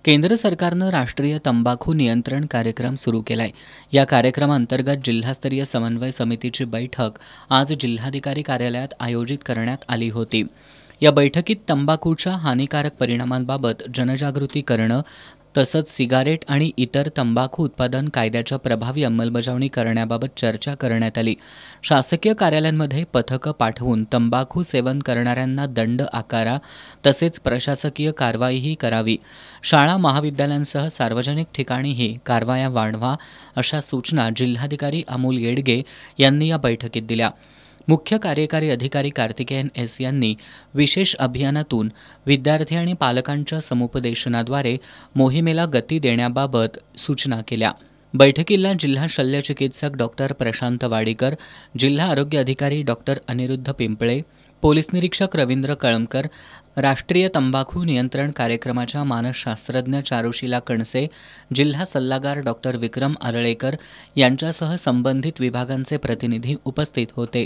केंद्र सरकारनं राष्ट्रीय तंबाखू नियंत्रण कार्यक्रम सुरू केलाय। या कार्यक्रमाअंतर्गत जिल्हास्तरीय समन्वय समितीची बैठक आज जिल्हाधिकारी कार्यालयात आयोजित करण्यात आली होती। या बैठकीत तंबाखूच्या हानिकारक परिणामांबाबत जनजागृती करणं तसंच सिगारेट आणि इतर तंबाखू उत्पादन कायद्याच्या प्रभावी अंमलबजावणी करण्याबाबत चर्चा करण्यात आली। शासकीय कार्यालयांमध्ये पथकं पाठवून तंबाखू सेवन करणाऱ्यांना दंड आकारा तसेच प्रशासकीय कारवाईही करावी। शाळा महाविद्यालयांसह सार्वजनिक ठिकाणीही कारवाया वाढवा अशा सूचना जिल्हाधिकारी अमोल येडगे यांनी या बैठकीत दिल्या। मुख्य कार्यकारी अधिकारी कार्तिकेयन एस यांनी विशेष अभियानातून विद्यार्थी आणि पालकांच्या समुपदेशनाद्वारे मोहिमेला गती देण्याबाबत सूचना केल्या। बैठकीला जिल्हा शल्यचिकित्सक डॉक्टर प्रशांत वाडीकर, जिल्हा आरोग्य अधिकारी डॉक्टर अनिरुद्ध पिंपळे, पोलीस निरीक्षक रवींद्र कळमकर, राष्ट्रीय तंबाखू नियंत्रण कार्यक्रमाच्या मानसशास्त्रज्ञ चारुशीला कणसे, जिल्हा सल्लागार डॉक्टर विक्रम आरळेकर यांच्यासह संबंधित विभागांचे प्रतिनिधी उपस्थित होते।